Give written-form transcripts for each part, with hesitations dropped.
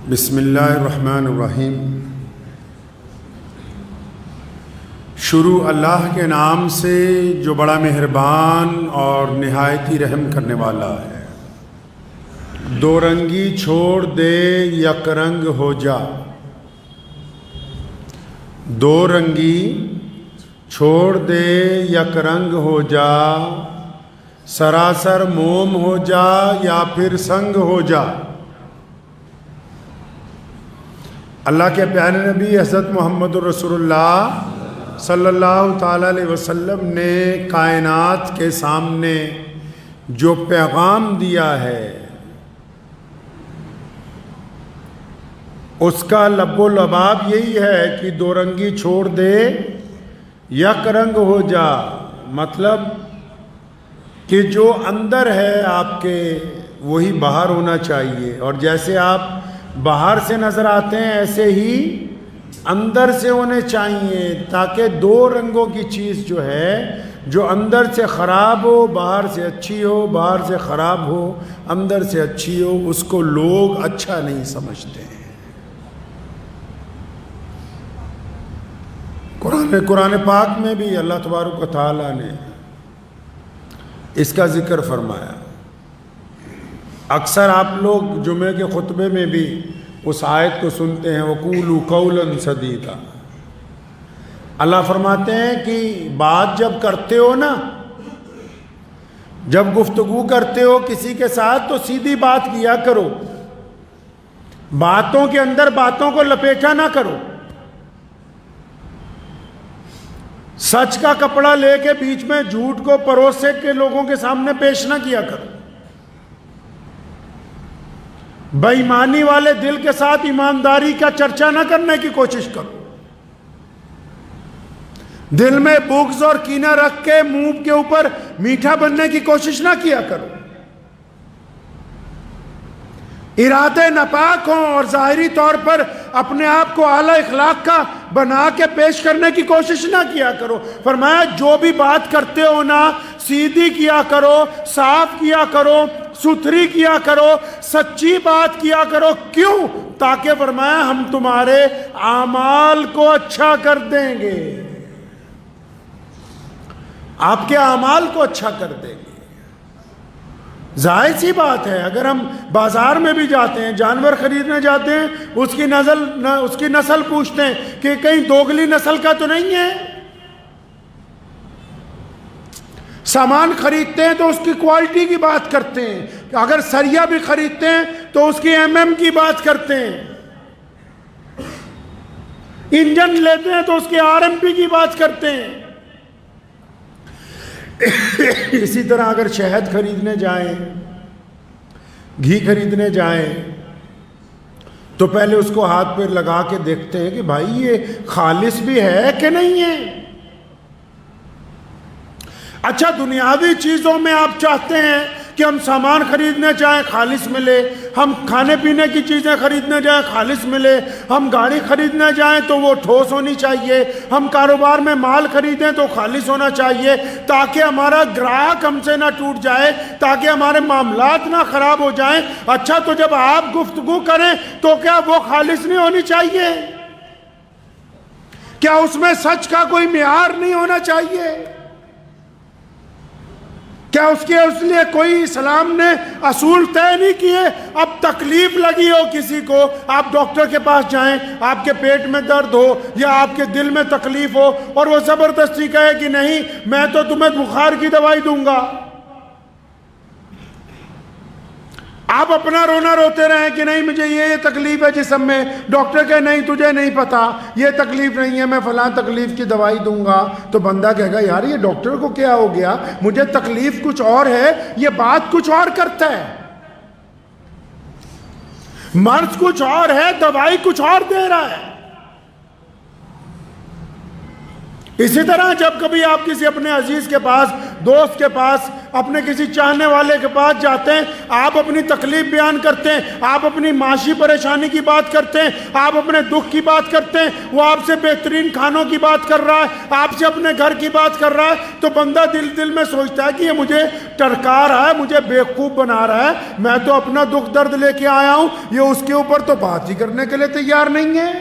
بسم اللہ الرحمن الرحیم۔ شروع اللہ کے نام سے جو بڑا مہربان اور نہایت ہی رحم کرنے والا ہے۔ دو رنگی چھوڑ دے یک رنگ ہو جا، دو رنگی چھوڑ دے یک رنگ ہو جا، سراسر موم ہو جا یا پھر سنگ ہو جا۔ اللہ کے پیارے نبی حضرت محمد رسول اللہ صلی اللہ تعالیٰ علیہ وسلم نے کائنات کے سامنے جو پیغام دیا ہے اس کا لب و لباب یہی ہے کہ دو رنگی چھوڑ دے یک رنگ ہو جا، مطلب کہ جو اندر ہے آپ کے وہی باہر ہونا چاہیے، اور جیسے آپ باہر سے نظر آتے ہیں ایسے ہی اندر سے ہونے چاہیے، تاکہ دو رنگوں کی چیز جو ہے جو اندر سے خراب ہو باہر سے اچھی ہو، باہر سے خراب ہو اندر سے اچھی ہو، اس کو لوگ اچھا نہیں سمجھتے ہیں۔ قرآن پاک میں بھی اللہ تبارک و تعالیٰ نے اس کا ذکر فرمایا۔ اکثر آپ لوگ جمعے کے خطبے میں بھی اس آیت کو سنتے ہیں، وَقُولُوا قَوْلًا سَدِيدًا۔ اللہ فرماتے ہیں کہ بات جب کرتے ہو نا، جب گفتگو کرتے ہو کسی کے ساتھ تو سیدھی بات کیا کرو، باتوں کے اندر باتوں کو لپیٹا نہ کرو، سچ کا کپڑا لے کے بیچ میں جھوٹ کو پروسے کے لوگوں کے سامنے پیش نہ کیا کرو، بے ایمانی والے دل کے ساتھ ایمانداری کا چرچا نہ کرنے کی کوشش کرو، دل میں بغض اور کینہ رکھ کے منہ کے اوپر میٹھا بننے کی کوشش نہ کیا کرو، ارادے ناپاک ہوں اور ظاہری طور پر اپنے آپ کو اعلی اخلاق کا بنا کے پیش کرنے کی کوشش نہ کیا کرو۔ فرمایا جو بھی بات کرتے ہو نا، سیدھی کیا کرو، صاف کیا کرو، ستھری کیا کرو، سچی بات کیا کرو۔ کیوں؟ تاکہ فرمایا ہم تمہارے اعمال کو اچھا کر دیں گے، آپ کے اعمال کو اچھا کر دیں گے۔ ظاہر سی بات ہے، اگر ہم بازار میں بھی جاتے ہیں، جانور خریدنے جاتے ہیں، اس کی نسل پوچھتے ہیں کہ کہیں دوگلی نسل کا تو نہیں ہے۔ سامان خریدتے ہیں تو اس کی کوالٹی کی بات کرتے ہیں، اگر سریا بھی خریدتے ہیں تو اس کی MM کی بات کرتے ہیں، انجن لیتے ہیں تو اس کی RMP کی بات کرتے ہیں۔ اسی طرح اگر شہد خریدنے جائیں، گھی خریدنے جائیں تو پہلے اس کو ہاتھ پہ لگا کے دیکھتے ہیں کہ بھائی یہ خالص بھی ہے کہ نہیں ہے۔ اچھا دنیاوی چیزوں میں آپ چاہتے ہیں کہ ہم سامان خریدنے جائیں خالص ملے، ہم کھانے پینے کی چیزیں خریدنے جائیں خالص ملے، ہم گاڑی خریدنے جائیں تو وہ ٹھوس ہونی چاہیے، ہم کاروبار میں مال خریدیں تو خالص ہونا چاہیے، تاکہ ہمارا گراہک ہم سے نہ ٹوٹ جائے، تاکہ ہمارے معاملات نہ خراب ہو جائیں۔ اچھا تو جب آپ گفتگو کریں تو کیا وہ خالص نہیں ہونی چاہیے؟ کیا اس میں سچ کا کوئی معیار نہیں ہونا چاہیے؟ کیا اس لیے کوئی اسلام نے اصول طے نہیں کیے؟ اب تکلیف لگی ہو کسی کو، آپ ڈاکٹر کے پاس جائیں، آپ کے پیٹ میں درد ہو یا آپ کے دل میں تکلیف ہو اور وہ زبردستی کہے کہ نہیں میں تو تمہیں بخار کی دوائی دوں گا، آپ اپنا رونا روتے رہیں کہ نہیں مجھے یہ تکلیف ہے جسم میں، ڈاکٹر کہے نہیں تجھے نہیں پتا یہ تکلیف نہیں ہے، میں فلاں تکلیف کی دوائی دوں گا، تو بندہ کہے گا یار یہ ڈاکٹر کو کیا ہو گیا، مجھے تکلیف کچھ اور ہے، یہ بات کچھ اور کرتا ہے، مرض کچھ اور ہے، دوائی کچھ اور دے رہا ہے۔ اسی طرح جب کبھی آپ کسی اپنے عزیز کے پاس، دوست کے پاس، اپنے کسی چاہنے والے کے پاس جاتے ہیں، آپ اپنی تکلیف بیان کرتے ہیں، آپ اپنی معاشی پریشانی کی بات کرتے ہیں، آپ اپنے دکھ کی بات کرتے ہیں، وہ آپ سے بہترین کھانوں کی بات کر رہا ہے، آپ سے اپنے گھر کی بات کر رہا ہے، تو بندہ دل میں سوچتا ہے کہ یہ مجھے ٹرکا رہا ہے، مجھے بیوقوف بنا رہا ہے، میں تو اپنا دکھ درد لے کے آیا ہوں، یہ اس کے اوپر تو بات ہی کرنے کے لیے تیار نہیں ہے۔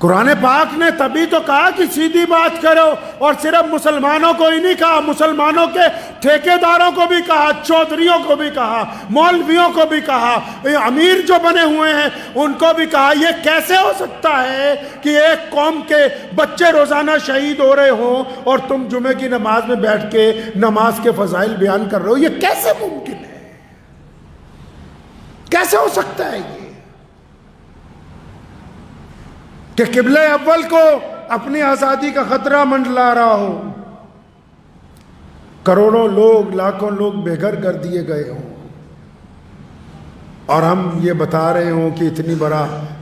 قرآن پاک نے تبھی تو کہا کہ سیدھی بات کرو، اور صرف مسلمانوں کو ہی نہیں کہا، مسلمانوں کے ٹھیکیداروں کو بھی کہا، چودھریوں کو بھی کہا، مولویوں کو بھی کہا، امیر جو بنے ہوئے ہیں ان کو بھی کہا۔ یہ کیسے ہو سکتا ہے کہ ایک قوم کے بچے روزانہ شہید ہو رہے ہوں اور تم جمعے کی نماز میں بیٹھ کے نماز کے فضائل بیان کر رہے ہو؟ یہ کیسے ممکن ہے؟ کیسے ہو سکتا ہے یہ کہ قبلہ اول کو اپنی آزادی کا خطرہ منڈلا رہا ہو، کروڑوں لوگ، لاکھوں لوگ بے گھر کر دیے گئے ہوں، اور ہم یہ بتا رہے ہوں کہ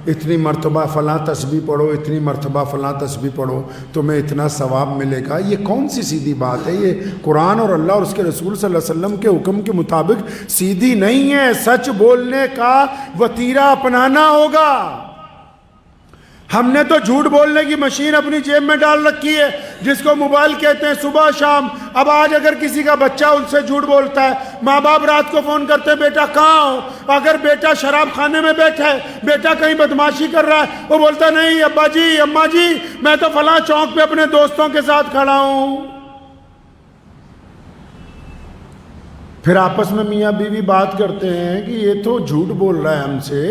اتنی مرتبہ فلاں تسبیح پڑھو، اتنی مرتبہ فلاں تسبیح پڑھو، تمہیں اتنا ثواب ملے گا۔ یہ کون سی سیدھی بات ہے؟ یہ قرآن اور اللہ اور اس کے رسول صلی اللہ علیہ وسلم کے حکم کے مطابق سیدھی نہیں ہے۔ سچ بولنے کا وتیرہ اپنانا ہوگا۔ ہم نے تو جھوٹ بولنے کی مشین اپنی جیب میں ڈال رکھی ہے، جس کو موبائل کہتے ہیں، صبح شام۔ اب آج اگر کسی کا بچہ ان سے جھوٹ بولتا ہے، ماں باپ رات کو فون کرتے ہیں، بیٹا کہاں ہو؟ اگر بیٹا شراب خانے میں بیٹھا ہے، بیٹا کہیں بدماشی کر رہا ہے، وہ بولتا ہے نہیں ابا جی، اماں جی، میں تو فلاں چوک پہ اپنے دوستوں کے ساتھ کھڑا ہوں۔ پھر آپس میں میاں بیوی بات کرتے ہیں کہ یہ تو جھوٹ بول رہا ہے ہم سے،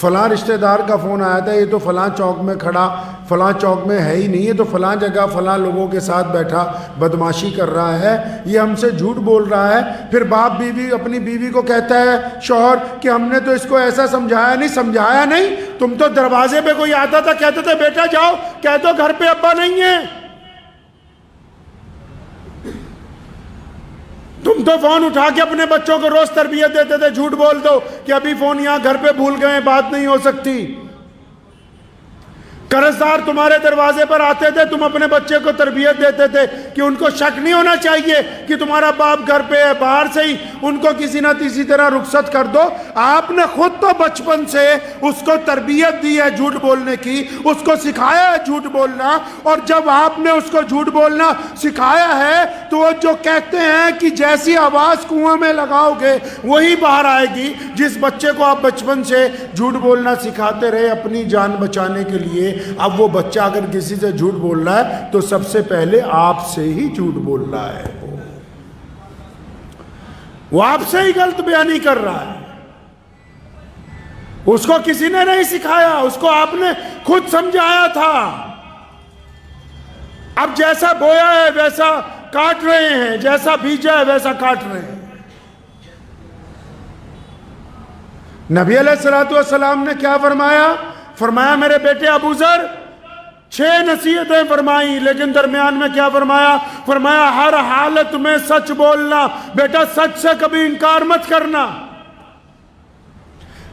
فلاں رشتہ دار کا فون آیا تھا، یہ تو فلاں چوک میں کھڑا، فلاں چوک میں ہے ہی نہیں، یہ تو فلاں جگہ فلاں لوگوں کے ساتھ بیٹھا بدماشی کر رہا ہے، یہ ہم سے جھوٹ بول رہا ہے۔ پھر باپ بیوی اپنی بیوی کو کہتا ہے، شوہر، کہ ہم نے تو اس کو ایسا سمجھایا نہیں، تم تو دروازے پہ کوئی آتا تھا کہتے تھے بیٹا جاؤ کہہ دو گھر پہ ابا نہیں ہے، تم تو فون اٹھا کے اپنے بچوں کو روز تربیت دیتے تھے، جھوٹ بول دو کہ ابھی فون یہاں گھر پہ بھول گئے، بات نہیں ہو سکتی۔ قرضدار تمہارے دروازے پر آتے تھے، تم اپنے بچے کو تربیت دیتے تھے کہ ان کو شک نہیں ہونا چاہیے کہ تمہارا باپ گھر پہ ہے، باہر سے ہی ان کو کسی نہ کسی طرح رخصت کر دو۔ آپ نے خود تو بچپن سے اس کو تربیت دی ہے جھوٹ بولنے کی، اس کو سکھایا ہے جھوٹ بولنا، اور جب آپ نے اس کو جھوٹ بولنا سکھایا ہے تو وہ جو کہتے ہیں کہ جیسی آواز کنویں میں لگاؤ گے وہی باہر آئے گی۔ جس بچے کو آپ بچپن سے جھوٹ بولنا سکھاتے رہے اپنی جان بچانے کے لیے، اب وہ بچہ اگر کسی سے جھوٹ بول رہا ہے تو سب سے پہلے آپ سے ہی جھوٹ بول رہا ہے، وہ آپ سے ہی غلط بیانی کر رہا ہے۔ اس کو کسی نے نہیں سکھایا، اس کو آپ نے خود سمجھایا تھا۔ اب جیسا بویا ہے ویسا کاٹ رہے ہیں، جیسا بیجا ہے ویسا کاٹ رہے ہیں۔ نبی علیہ السلام نے کیا فرمایا؟ فرمایا میرے بیٹے ابو ذر 6 نصیحتیں فرمائی، لیکن درمیان میں کیا فرمایا؟ فرمایا ہر حالت میں سچ بولنا، بیٹا سچ سے کبھی انکار مت کرنا۔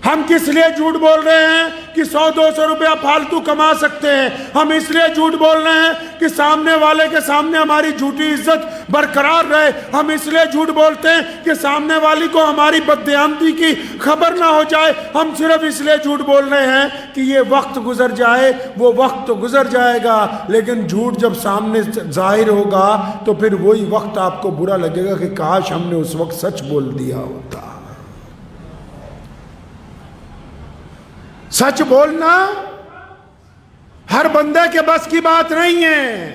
ہم کس لیے جھوٹ بول رہے ہیں کہ 100-200 روپیہ فالتو کما سکتے ہیں؟ ہم اس لیے جھوٹ بول رہے ہیں کہ سامنے والے کے سامنے ہماری جھوٹی عزت برقرار رہے۔ ہم اس لیے جھوٹ بولتے ہیں کہ سامنے والی کو ہماری بددیانتی کی خبر نہ ہو جائے۔ ہم صرف اس لیے جھوٹ بول رہے ہیں کہ یہ وقت گزر جائے۔ وہ وقت تو گزر جائے گا، لیکن جھوٹ جب سامنے ظاہر ہوگا تو پھر وہی وقت آپ کو برا لگے گا کہ کاش ہم نے اس وقت سچ بول دیا ہوتا۔ سچ بولنا ہر بندے کے بس کی بات نہیں ہے،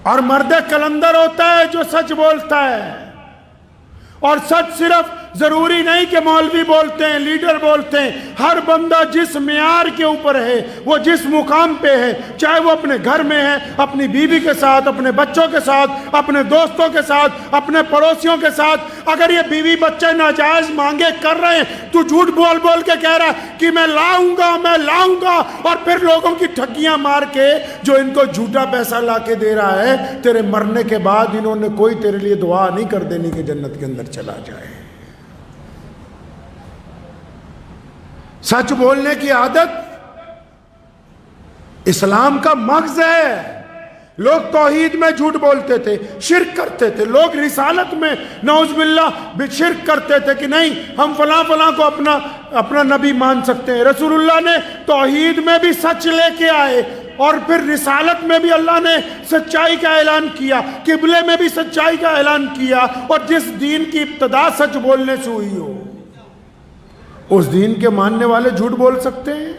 اور مرد کلندر ہوتا ہے جو سچ بولتا ہے۔ اور سچ صرف ضروری نہیں کہ مولوی بولتے ہیں، لیڈر بولتے ہیں۔ ہر بندہ جس معیار کے اوپر ہے، وہ جس مقام پہ ہے، چاہے وہ اپنے گھر میں ہے، اپنی بیوی کے ساتھ، اپنے بچوں کے ساتھ، اپنے دوستوں کے ساتھ، اپنے پڑوسیوں کے ساتھ، اگر یہ بیوی بچے ناجائز مانگے کر رہے ہیں تو جھوٹ بول بول کے کہہ رہا ہے کہ میں لاؤں گا، اور پھر لوگوں کی ٹھگیاں مار کے جو ان کو جھوٹا پیسہ لا کے دے رہا ہے، تیرے مرنے کے بعد انہوں نے کوئی تیرے لیے دعا نہیں کر دینی کہ جنت کے اندر چلا جائے۔ سچ بولنے کی عادت اسلام کا مغز ہے۔ لوگ توحید میں جھوٹ بولتے تھے، شرک کرتے تھے، لوگ رسالت میں نعوذ باللہ شرک کرتے تھے کہ نہیں ہم فلاں فلاں کو اپنا نبی مان سکتے ہیں۔ رسول اللہ نے توحید میں بھی سچ لے کے آئے، اور پھر رسالت میں بھی اللہ نے سچائی کا اعلان کیا، قبلے میں بھی سچائی کا اعلان کیا، اور جس دین کی ابتدا سچ بولنے سے ہوئی ہو اس دین کے ماننے والے جھوٹ بول سکتے ہیں،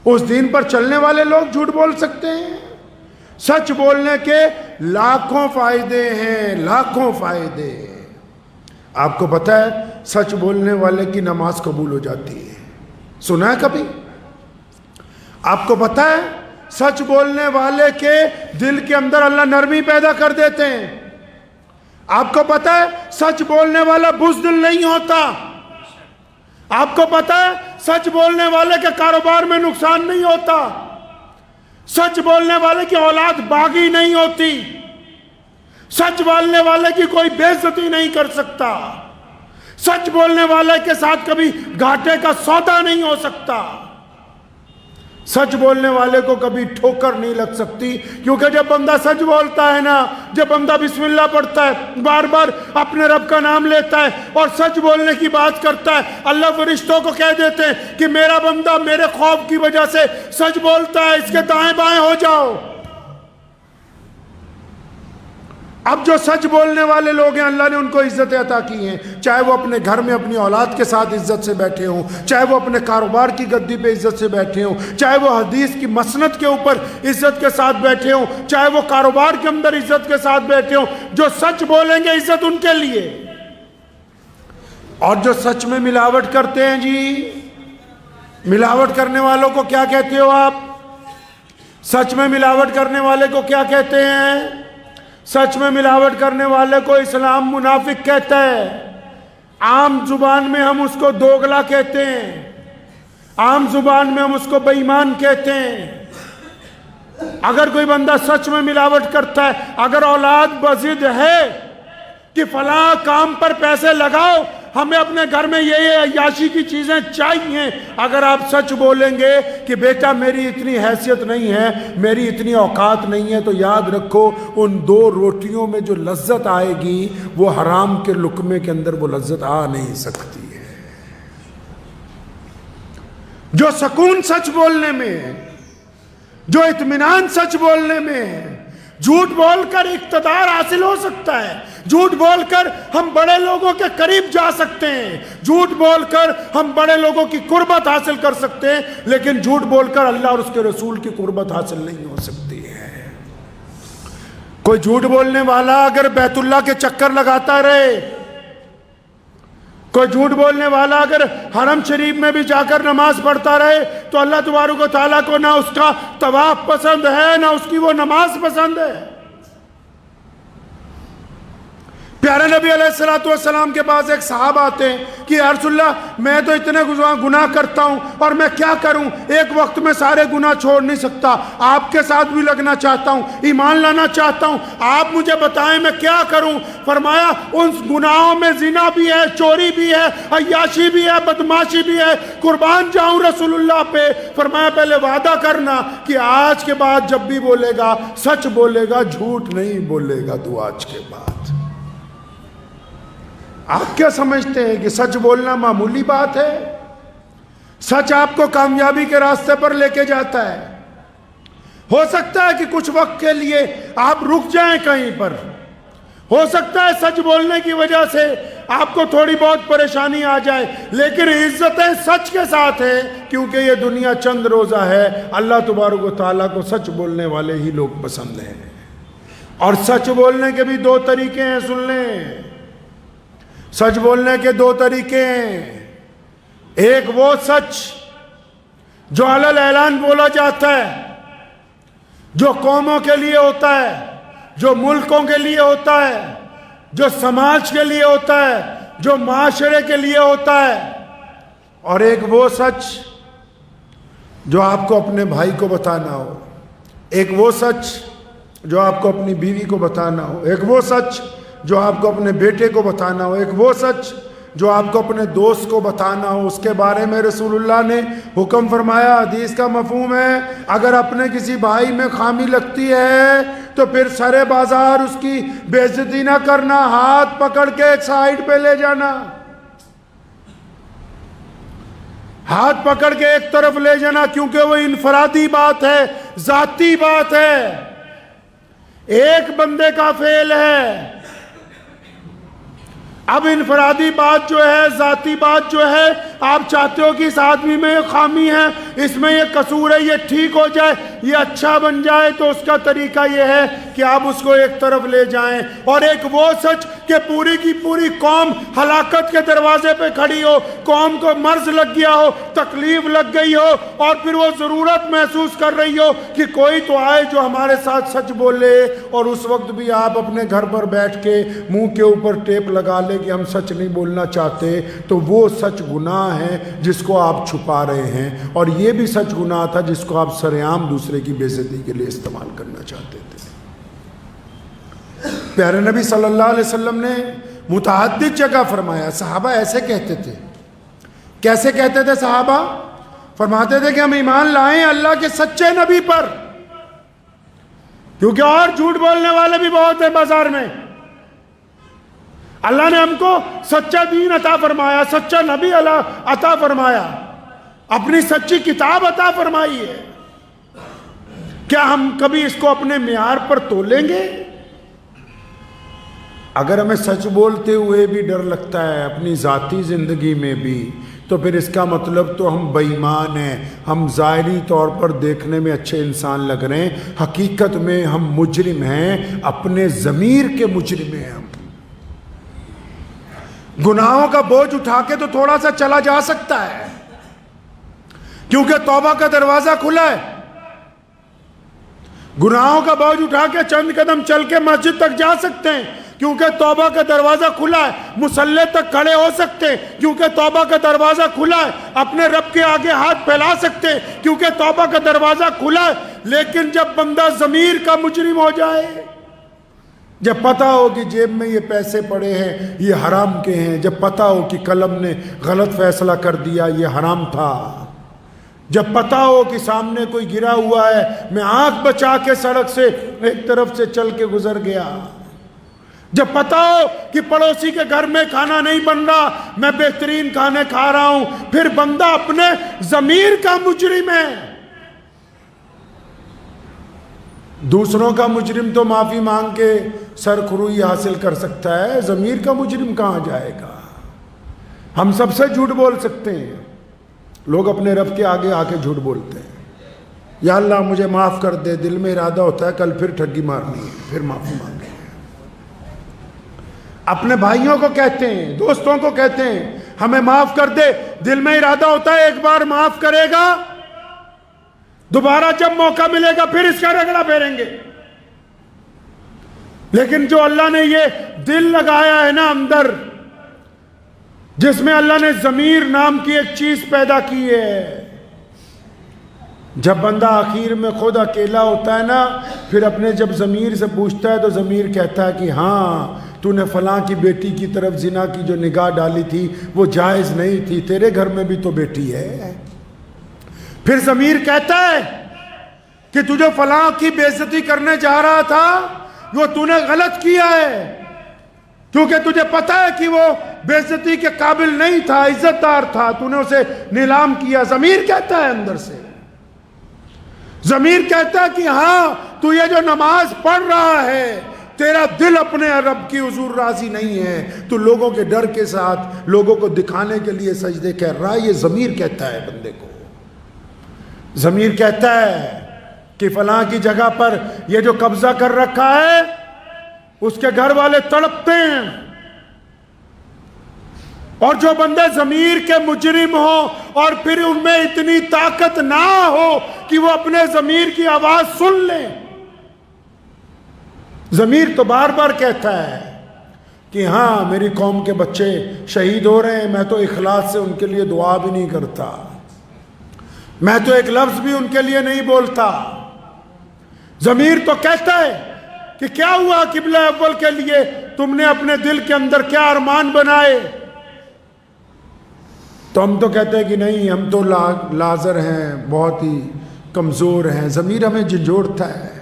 اس دین پر چلنے والے لوگ جھوٹ بول سکتے ہیں۔ سچ بولنے کے لاکھوں فائدے ہیں، لاکھوں فائدے۔ آپ کو پتہ ہے سچ بولنے والے کی نماز قبول ہو جاتی ہے، سنا ہے کبھی؟ آپ کو پتہ ہے سچ بولنے والے کے دل کے اندر اللہ نرمی پیدا کر دیتے ہیں۔ آپ کو پتہ ہے سچ بولنے والا بزدل نہیں ہوتا۔ آپ کو پتہ ہے سچ بولنے والے کے کاروبار میں نقصان نہیں ہوتا۔ سچ بولنے والے کی اولاد باغی نہیں ہوتی۔ سچ بولنے والے کی کوئی بے عزتی نہیں کر سکتا۔ سچ بولنے والے کے ساتھ کبھی گھاٹے کا سودا نہیں ہو سکتا۔ سچ بولنے والے کو کبھی ٹھوکر نہیں لگ سکتی، کیونکہ جب بندہ سچ بولتا ہے نا، جب بندہ بسم اللہ پڑھتا ہے، بار بار اپنے رب کا نام لیتا ہے اور سچ بولنے کی بات کرتا ہے، اللہ فرشتوں کو کہہ دیتے ہیں کہ میرا بندہ میرے خوف کی وجہ سے سچ بولتا ہے، اس کے دائیں بائیں ہو جاؤ۔ اب جو سچ بولنے والے لوگ ہیں اللہ نے ان کو عزت عطا کی ہیں، چاہے وہ اپنے گھر میں اپنی اولاد کے ساتھ عزت سے بیٹھے ہوں، چاہے وہ اپنے کاروبار کی گدی پہ عزت سے بیٹھے ہوں، چاہے وہ حدیث کی مسند کے اوپر عزت کے ساتھ بیٹھے ہوں، چاہے وہ کاروبار کے اندر عزت کے ساتھ بیٹھے ہوں۔ جو سچ بولیں گے عزت ان کے لیے۔ اور جو سچ میں ملاوٹ کرتے ہیں جی، ملاوٹ کرنے والوں کو کیا کہتے ہو آپ؟ سچ میں ملاوٹ کرنے والے کو کیا کہتے ہیں؟ سچ میں ملاوٹ کرنے والے کو اسلام منافق کہتا ہے۔ عام زبان میں ہم اس کو دوغلا کہتے ہیں، عام زبان میں ہم اس کو بے ایمان کہتے ہیں۔ اگر کوئی بندہ سچ میں ملاوٹ کرتا ہے، اگر اولاد بضد ہے کہ فلاں کام پر پیسے لگاؤ، ہمیں اپنے گھر میں یہ عیاشی کی چیزیں چاہیے، اگر آپ سچ بولیں گے کہ بیٹا میری اتنی حیثیت نہیں ہے، میری اتنی اوقات نہیں ہے، تو یاد رکھو ان 2 روٹیوں میں جو لذت آئے گی وہ حرام کے لقمے کے اندر وہ لذت آ نہیں سکتی ہے۔ جو سکون سچ بولنے میں ہے، جو اطمینان سچ بولنے میں ہے، جھوٹ بول کر اقتدار حاصل ہو سکتا ہے، جھوٹ بول کر ہم بڑے لوگوں کے قریب جا سکتے ہیں، جھوٹ بول کر ہم بڑے لوگوں کی قربت حاصل کر سکتے ہیں، لیکن جھوٹ بول کر اللہ اور اس کے رسول کی قربت حاصل نہیں ہو سکتی ہے۔ کوئی جھوٹ بولنے والا اگر بیت اللہ کے چکر لگاتا رہے، کوئی جھوٹ بولنے والا اگر حرم شریف میں بھی جا کر نماز پڑھتا رہے، تو اللہ تبارک و تعالیٰ کو نہ اس کا طواف پسند ہے، نہ اس کی وہ نماز پسند ہے۔ پیارے نبی علیہ السلام کے پاس ایک صاحب آتے ہیں کہ یا رسول اللہ میں تو اتنے گناہ کرتا ہوں اور میں کیا کروں، ایک وقت میں سارے گناہ چھوڑ نہیں سکتا، آپ کے ساتھ بھی لگنا چاہتا ہوں، ایمان لانا چاہتا ہوں، آپ مجھے بتائیں میں کیا کروں۔ فرمایا ان گناہوں میں زنا بھی ہے، چوری بھی ہے، عیاشی بھی ہے، بدماشی بھی ہے، قربان جاؤں رسول اللہ پہ۔ فرمایا پہلے وعدہ کرنا کہ آج کے بعد جب بھی بولے گا سچ بولے گا، جھوٹ نہیں بولے گا تو آج کے بعد۔ آپ کیا سمجھتے ہیں کہ سچ بولنا معمولی بات ہے؟ سچ آپ کو کامیابی کے راستے پر لے کے جاتا ہے۔ ہو سکتا ہے کہ کچھ وقت کے لیے آپ رک جائیں کہیں پر، ہو سکتا ہے سچ بولنے کی وجہ سے آپ کو تھوڑی بہت پریشانی آ جائے، لیکن عزتیں سچ کے ساتھ ہیں، کیونکہ یہ دنیا چند روزہ ہے۔ اللہ تبارک و تعالیٰ کو سچ بولنے والے ہی لوگ پسند ہیں۔ اور سچ بولنے کے بھی 2 طریقے ہیں، سن لیں۔ سچ بولنے کے 2 طریقے ہیں۔ ایک وہ سچ جو علل اعلان بولا جاتا ہے، جو قوموں کے لیے ہوتا ہے، جو ملکوں کے لیے ہوتا ہے، جو سماج کے لیے ہوتا ہے، جو معاشرے کے لیے ہوتا ہے۔ اور ایک وہ سچ جو آپ کو اپنے بھائی کو بتانا ہو، ایک وہ سچ جو آپ کو اپنی بیوی کو بتانا ہو، ایک وہ سچ جو آپ کو اپنے بیٹے کو بتانا ہو، ایک وہ سچ جو آپ کو اپنے دوست کو بتانا ہو، اس کے بارے میں رسول اللہ نے حکم فرمایا۔ حدیث کا مفہوم ہے اگر اپنے کسی بھائی میں خامی لگتی ہے تو پھر سرے بازار اس کی بے عزتی نہ کرنا، ہاتھ پکڑ کے ایک سائیڈ پہ لے جانا، ہاتھ پکڑ کے ایک طرف لے جانا، کیونکہ وہ انفرادی بات ہے، ذاتی بات ہے، ایک بندے کا فعل ہے۔ اب انفرادی بات جو ہے، ذاتی بات جو ہے، آپ چاہتے ہو کہ اس آدمی میں یہ خامی ہے، اس میں یہ قصور ہے، یہ ٹھیک ہو جائے، یہ اچھا بن جائے، تو اس کا طریقہ یہ ہے کہ آپ اس کو ایک طرف لے جائیں۔ اور ایک وہ سچ کہ پوری کی پوری قوم ہلاکت کے دروازے پہ کھڑی ہو، قوم کو مرض لگ گیا ہو، تکلیف لگ گئی ہو، اور پھر وہ ضرورت محسوس کر رہی ہو کہ کوئی تو آئے جو ہمارے ساتھ سچ بولے، اور اس وقت بھی آپ اپنے گھر پر بیٹھ کے منہ کے اوپر ٹیپ لگا لے کہ ہم سچ نہیں بولنا چاہتے، تو وہ سچ گناہ ہے جس کو آپ چھپا رہے ہیں، اور یہ بھی سچ گناہ تھا جس کو آپ سرعام دوسرے کی بے عزتی کے لیے استعمال کرنا چاہتے تھے۔ پیارے نبی صلی اللہ علیہ وسلم نے متعدد جگہ فرمایا، صحابہ ایسے کہتے تھے۔ کیسے کہتے تھے صحابہ؟ فرماتے تھے کہ ہم ایمان لائیں اللہ کے سچے نبی پر، کیونکہ اور جھوٹ بولنے والے بھی بہت ہیں بازار میں۔ اللہ نے ہم کو سچا دین عطا فرمایا، سچا نبی عطا فرمایا، اپنی سچی کتاب عطا فرمائی ہے۔ کیا ہم کبھی اس کو اپنے معیار پر تولیں گے؟ اگر ہمیں سچ بولتے ہوئے بھی ڈر لگتا ہے اپنی ذاتی زندگی میں بھی، تو پھر اس کا مطلب تو ہم بے ایمان ہیں، ہم ظاہری طور پر دیکھنے میں اچھے انسان لگ رہے ہیں، حقیقت میں ہم مجرم ہیں، اپنے ضمیر کے مجرم ہیں ہم۔ گناہوں کا بوجھ اٹھا کے تو تھوڑا سا چلا جا سکتا ہے، کیونکہ توبہ کا دروازہ کھلا ہے۔ گناہوں کا بوجھ اٹھا کے چند قدم چل کے مسجد تک جا سکتے ہیں، کیونکہ توبہ کا دروازہ کھلا ہے۔ مصلی تک کھڑے ہو سکتے ہیں، کیونکہ توبہ کا دروازہ کھلا ہے۔ اپنے رب کے آگے ہاتھ پھیلا سکتے ہیں، کیونکہ توبہ کا دروازہ کھلا ہے۔ لیکن جب بندہ ضمیر کا مجرم ہو جائے، جب پتہ ہو کہ جیب میں یہ پیسے پڑے ہیں، یہ حرام کے ہیں، جب پتہ ہو کہ قلم نے غلط فیصلہ کر دیا، یہ حرام تھا، جب پتہ ہو کہ سامنے کوئی گرا ہوا ہے، میں آنکھ بچا کے سڑک سے ایک طرف سے چل کے گزر گیا، جب پتہ ہو کہ پڑوسی کے گھر میں کھانا نہیں بن رہا، میں بہترین کھانے کھا رہا ہوں، پھر بندہ اپنے ضمیر کا مجرم ہے۔ دوسروں کا مجرم تو معافی مانگ کے سرخروئی حاصل کر سکتا ہے، ضمیر کا مجرم کہاں جائے گا؟ ہم سب سے جھوٹ بول سکتے ہیں، لوگ اپنے رب کے آگے آ کے جھوٹ بولتے ہیں، یا اللہ مجھے معاف کر دے، دل میں ارادہ ہوتا ہے کل پھر ٹھگی مارنی ہے، پھر معافی مانگے۔ اپنے بھائیوں کو کہتے ہیں، دوستوں کو کہتے ہیں ہمیں معاف کر دے، دل میں ارادہ ہوتا ہے ایک بار معاف کرے گا، دوبارہ جب موقع ملے گا پھر اس کا رگڑا پھیریں گے۔ لیکن جو اللہ نے یہ دل لگایا ہے نا اندر، جس میں اللہ نے ضمیر نام کی ایک چیز پیدا کی ہے، جب بندہ آخر میں خود اکیلا ہوتا ہے نا، پھر اپنے جب ضمیر سے پوچھتا ہے تو ضمیر کہتا ہے کہ ہاں تو نے فلاں کی بیٹی کی طرف زنا کی جو نگاہ ڈالی تھی وہ جائز نہیں تھی، تیرے گھر میں بھی تو بیٹی ہے۔ پھر ضمیر کہتا ہے کہ تجھے فلاں کی بے عزتی کرنے جا رہا تھا، وہ تو نے غلط کیا ہے، کیونکہ تجھے پتا ہے کہ وہ بے عزتی کے قابل نہیں تھا، عزت دار تھا، تو نے اسے نیلام کیا۔ ضمیر کہتا ہے اندر سے، ضمیر کہتا ہے کہ ہاں تو یہ جو نماز پڑھ رہا ہے، تیرا دل اپنے رب کی حضور راضی نہیں ہے، تو لوگوں کے ڈر کے ساتھ لوگوں کو دکھانے کے لیے سجدے کر رہا ہے۔ یہ ضمیر کہتا ہے بندے کو، ضمیر کہتا ہے کہ فلاں کی جگہ پر یہ جو قبضہ کر رکھا ہے اس کے گھر والے تڑپتے ہیں۔ اور جو بندے ضمیر کے مجرم ہوں اور پھر ان میں اتنی طاقت نہ ہو کہ وہ اپنے ضمیر کی آواز سن لیں، ضمیر تو بار بار کہتا ہے کہ ہاں میری قوم کے بچے شہید ہو رہے ہیں، میں تو اخلاص سے ان کے لیے دعا بھی نہیں کرتا، میں تو ایک لفظ بھی ان کے لیے نہیں بولتا۔ ضمیر تو کہتا ہے کہ کیا ہوا قبلہ اول کے لیے، تم نے اپنے دل کے اندر کیا ارمان بنائے، تو ہم تو کہتے ہیں کہ نہیں ہم تو لازر ہیں، بہت ہی کمزور ہیں. ضمیر ہمیں جھنجھوڑتا ہے،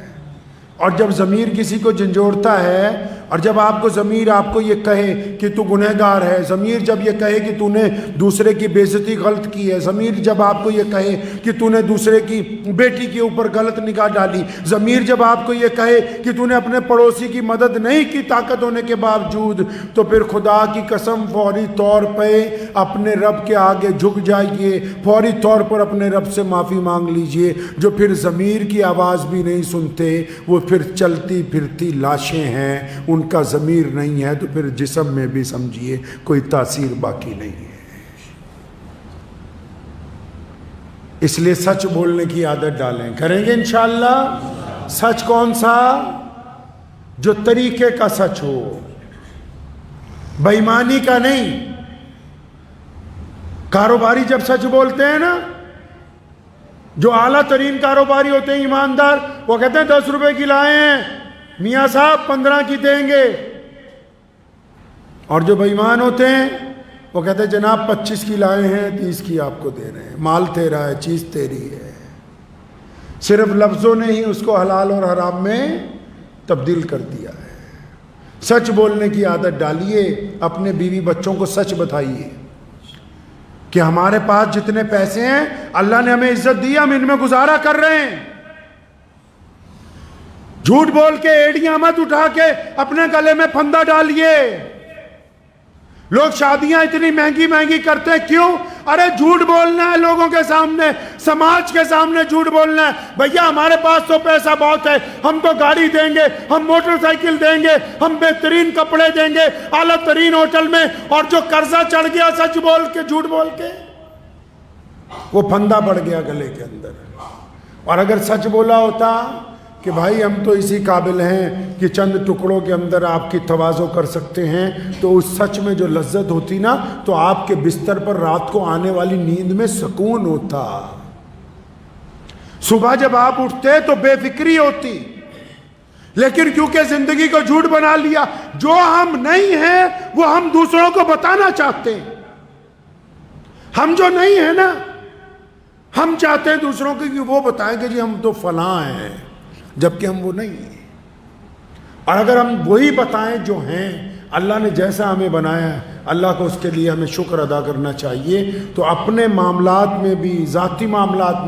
اور جب ضمیر کسی کو جھنجھوڑتا ہے، اور جب آپ کو ضمیر آپ کو یہ کہے کہ تو گنہگار ہے، ضمیر جب یہ کہے کہ تو نے دوسرے کی بے عزتی غلط کی ہے، ضمیر جب آپ کو یہ کہے کہ تو نے دوسرے کی بیٹی کے اوپر غلط نگاہ ڈالی، ضمیر جب آپ کو یہ کہے کہ تو نے اپنے پڑوسی کی مدد نہیں کی طاقت ہونے کے باوجود، تو پھر خدا کی قسم فوری طور پہ اپنے رب کے آگے جھک جائیے، فوری طور پر اپنے رب سے معافی مانگ لیجئے. جو پھر ضمیر کی آواز بھی نہیں سنتے، وہ پھر چلتی پھرتی لاشیں ہیں، ان کا ضمیر نہیں ہے، تو پھر جسم میں بھی سمجھیے کوئی تاثیر باقی نہیں ہے. اس لیے سچ بولنے کی عادت ڈالیں. کریں گے انشاءاللہ؟ سچ کون سا؟ جو طریقے کا سچ ہو، بے ایمانی کا نہیں. کاروباری جب سچ بولتے ہیں نا، جو اعلیٰ ترین کاروباری ہوتے ہیں ایماندار، وہ کہتے ہیں 10 روپے کی لائے ہیں میاں صاحب 15 کی دیں گے. اور جو بے ایمان ہوتے ہیں وہ کہتے ہیں جناب 25 کی لائے ہیں 30 کی آپ کو دے رہے ہیں. مال تیرا ہے، چیز تیری ہے. صرف لفظوں نے ہی اس کو حلال اور حرام میں تبدیل کر دیا ہے. سچ بولنے کی عادت ڈالیے. اپنے بیوی بچوں کو سچ بتائیے کہ ہمارے پاس جتنے پیسے ہیں اللہ نے ہمیں عزت دی، ہم ان میں گزارا کر رہے ہیں. جھوٹ بول کے ایڑیاں مت اٹھا کے اپنے گلے میں پھندا ڈالیے. لوگ شادیاں اتنی مہنگی مہنگی کرتے ہیں، کیوں؟ ارے جھوٹ بولنا ہے لوگوں کے سامنے، سماج کے سامنے جھوٹ بولنا ہے. بھیا ہمارے پاس تو پیسہ بہت ہے، ہم تو گاڑی دیں گے، ہم موٹر سائیکل دیں گے، ہم بہترین کپڑے دیں گے اعلیٰ ترین ہوٹل میں. اور جو قرضہ چڑھ گیا سچ بول کے جھوٹ بول کے، وہ پھندا پڑ گیا گلے کے اندر. اور اگر سچ بولا ہوتا کہ بھائی ہم تو اسی قابل ہیں کہ چند ٹکڑوں کے اندر آپ کی تواضع کر سکتے ہیں، تو اس سچ میں جو لذت ہوتی نا، تو آپ کے بستر پر رات کو آنے والی نیند میں سکون ہوتا. صبح جب آپ اٹھتے تو بے فکری ہوتی. لیکن کیونکہ زندگی کو جھوٹ بنا لیا، جو ہم نہیں ہیں وہ ہم دوسروں کو بتانا چاہتے ہیں. ہم جو نہیں ہیں نا، ہم چاہتے ہیں دوسروں کو کہ وہ بتائیں کہ جی ہم تو فلاں ہیں، جبکہ ہم وہ نہیں ہیں. اور اگر ہم وہی بتائیں جو ہیں، اللہ نے جیسا ہمیں بنایا ہے، اللہ کو اس کے لیے ہمیں شکر ادا کرنا چاہیے. تو اپنے معاملات میں بھی، ذاتی معاملات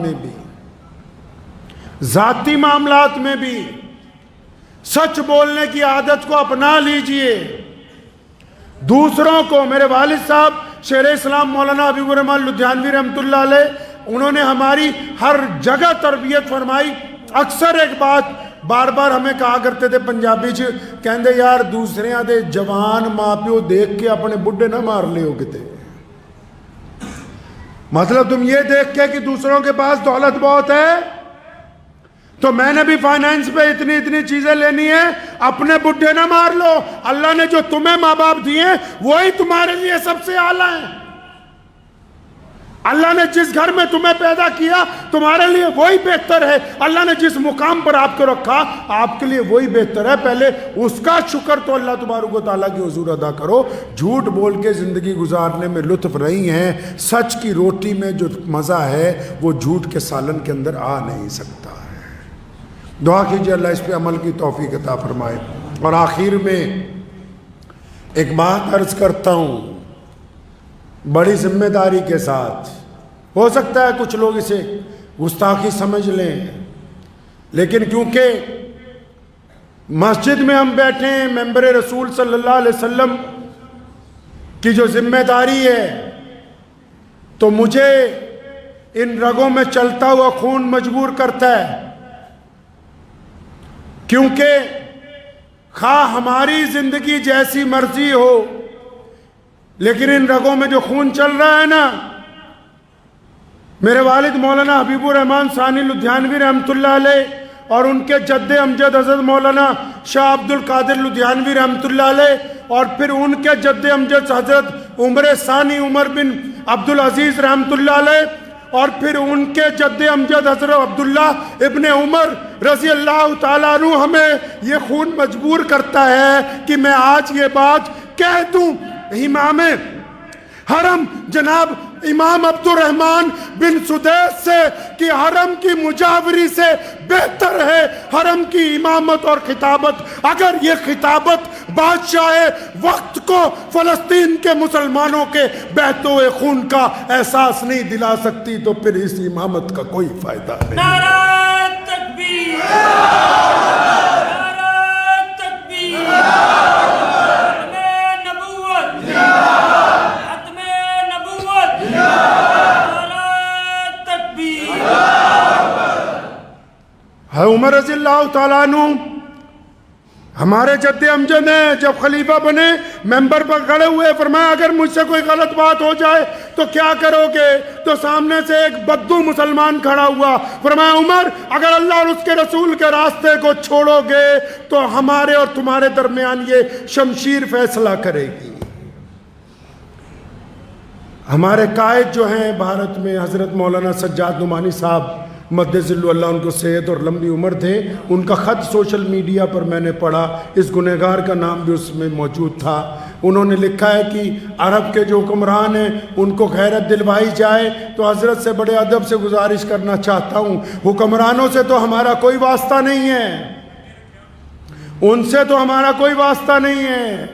میں بھی سچ بولنے کی عادت کو اپنا لیجئے. دوسروں کو، میرے والد صاحب شیخ اسلام مولانا حبیب الرحمن لدھیانوی رحمۃ اللہ علیہ، انہوں نے ہماری ہر جگہ تربیت فرمائی. اکثر ایک بات بار بار ہمیں کہا کرتے تھے پنجابی چ، کہندے یار دوسریاں دے جوان ماں پیو دیکھ کے اپنے بڈھے نہ مار لے ہو کتے. مطلب تم یہ دیکھ کے کہ دوسروں کے پاس دولت بہت ہے تو میں نے بھی فائنانس پہ اتنی چیزیں لینی ہے، اپنے بڈھے نہ مار لو. اللہ نے جو تمہیں ماں باپ دیے وہی تمہارے لیے سب سے اعلیٰ ہیں. اللہ نے جس گھر میں تمہیں پیدا کیا تمہارے لیے وہی بہتر ہے. اللہ نے جس مقام پر آپ کو رکھا آپ کے لیے وہی بہتر ہے. پہلے اس کا شکر تو اللہ تبارک و تعالیٰ کی حضور ادا کرو. جھوٹ بول کے زندگی گزارنے میں لطف رہی ہیں، سچ کی روٹی میں جو مزہ ہے وہ جھوٹ کے سالن کے اندر آ نہیں سکتا ہے. دعا کیجیے اللہ اس پہ عمل کی توفیق عطا فرمائے. اور آخر میں ایک بات عرض کرتا ہوں بڑی ذمہ داری کے ساتھ. ہو سکتا ہے کچھ لوگ اسے گستاخی سمجھ لیں، لیکن کیونکہ مسجد میں ہم بیٹھے ہیں، ممبر رسول صلی اللہ علیہ وسلم کی جو ذمہ داری ہے، تو مجھے ان رگوں میں چلتا ہوا خون مجبور کرتا ہے. کیونکہ خواہ ہماری زندگی جیسی مرضی ہو، لیکن ان رگوں میں جو خون چل رہا ہے نا، میرے والد مولانا حبیب الرحمن ثانی لدھیانوی رحمۃ اللہ علیہ اور ان کے جد امجد حضرت مولانا شاہ عبد القادر لدھیانوی رحمۃ اللہ علیہ، اور پھر ان کے جد امجد حضرت عمر ثانی عمر بن عبد العزیز رحمۃ اللہ علیہ، اور پھر ان کے جد امجد حضرت عبداللہ ابن عمر رضی اللہ تعالیٰ عنہ، ہمیں یہ خون مجبور کرتا ہے کہ میں آج یہ بات کہہ دوں. امام حرم جناب امام عبد الرحمن بن سدیس سے کہ حرم کی مجاوری سے بہتر ہے حرم کی امامت اور خطابت. اگر یہ خطابت بادشاہ وقت کو فلسطین کے مسلمانوں کے بہتے ہوئے خون کا احساس نہیں دلا سکتی تو پھر اس امامت کا کوئی فائدہ نہیں. نعرہ تکبیر، نعرہ تکبیر، ختم نبوت، ختم نبوت، نعرہ تکبیر. ہے عمر رضی اللہ تعالیٰ عنہ ہمارے جد امجد ہیں، جب خلیفہ بنے ممبر پر کھڑے ہوئے، فرمایا اگر مجھ سے کوئی غلط بات ہو جائے تو کیا کرو گے؟ تو سامنے سے ایک بدو مسلمان کھڑا ہوا، فرمایا عمر اگر اللہ اور اس کے رسول کے راستے کو چھوڑو گے تو ہمارے اور تمہارے درمیان یہ شمشیر فیصلہ کرے گی. ہمارے قائد جو ہیں بھارت میں حضرت مولانا سجاد نعمانی صاحب مدذل اللہ ان کو صحت اور لمبی عمر تھے، ان کا خط سوشل میڈیا پر میں نے پڑھا، اس گنہگار کا نام بھی اس میں موجود تھا. انہوں نے لکھا ہے کہ عرب کے جو حکمران ہیں ان کو غیرت دلوائی جائے تو حضرت سے بڑے ادب سے گزارش کرنا چاہتا ہوں، حکمرانوں سے تو ہمارا کوئی واسطہ نہیں ہے، ان سے تو ہمارا کوئی واسطہ نہیں ہے،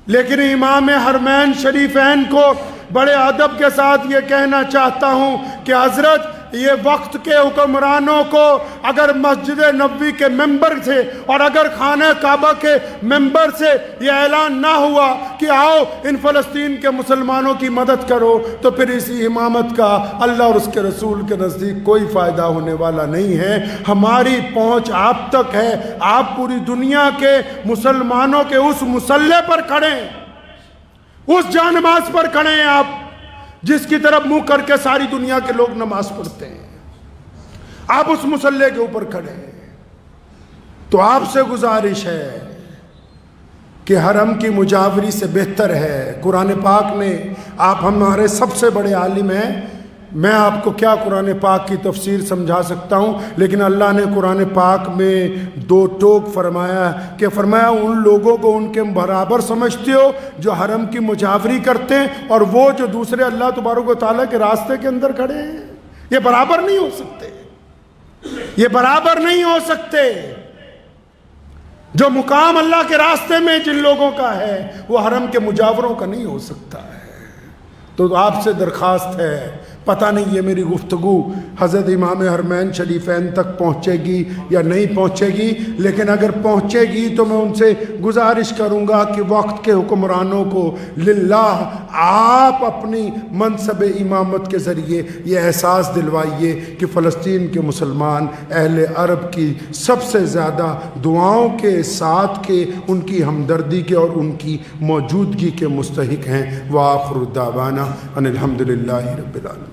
لیکن امام حرمین شریفین کو بڑے ادب کے ساتھ یہ کہنا چاہتا ہوں کہ حضرت یہ وقت کے حکمرانوں کو اگر مسجد نبوی کے ممبر سے اور اگر خانہ کعبہ کے ممبر سے یہ اعلان نہ ہوا کہ آؤ ان فلسطین کے مسلمانوں کی مدد کرو تو پھر اسی امامت کا اللہ اور اس کے رسول کے نزدیک کوئی فائدہ ہونے والا نہیں ہے. ہماری پہنچ آپ تک ہے، آپ پوری دنیا کے مسلمانوں کے اس مسلح پر کھڑے، اس جانماز پر کھڑے ہیں آپ جس کی طرف منہ کر کے ساری دنیا کے لوگ نماز پڑھتے ہیں، آپ اس مسلح کے اوپر کھڑے ہیں. تو آپ سے گزارش ہے کہ حرم کی مجاوری سے بہتر ہے قرآن پاک نے. آپ ہمارے سب سے بڑے عالم ہیں، میں آپ کو کیا قرآن پاک کی تفسیر سمجھا سکتا ہوں، لیکن اللہ نے قرآن پاک میں دو ٹوک فرمایا کہ فرمایا ان لوگوں کو ان کے برابر سمجھتے ہو جو حرم کی مجاوری کرتے ہیں اور وہ جو دوسرے اللہ تبارک و تعالیٰ کے راستے کے اندر کھڑے ہیں. یہ برابر نہیں ہو سکتے، یہ برابر نہیں ہو سکتے. جو مقام اللہ کے راستے میں جن لوگوں کا ہے وہ حرم کے مجاوروں کا نہیں ہو سکتا ہے. تو آپ سے درخواست ہے، پتہ نہیں یہ میری گفتگو حضرت امام حرمین شریفین تک پہنچے گی یا نہیں پہنچے گی، لیکن اگر پہنچے گی تو میں ان سے گزارش کروں گا کہ وقت کے حکمرانوں کو للہ آپ اپنی منصب امامت کے ذریعے یہ احساس دلوائیے کہ فلسطین کے مسلمان اہل عرب کی سب سے زیادہ دعاؤں کے ساتھ کے ان کی ہمدردی کے اور ان کی موجودگی کے مستحق ہیں. وآخر دعوانا ان الحمدللہ رب العالمین.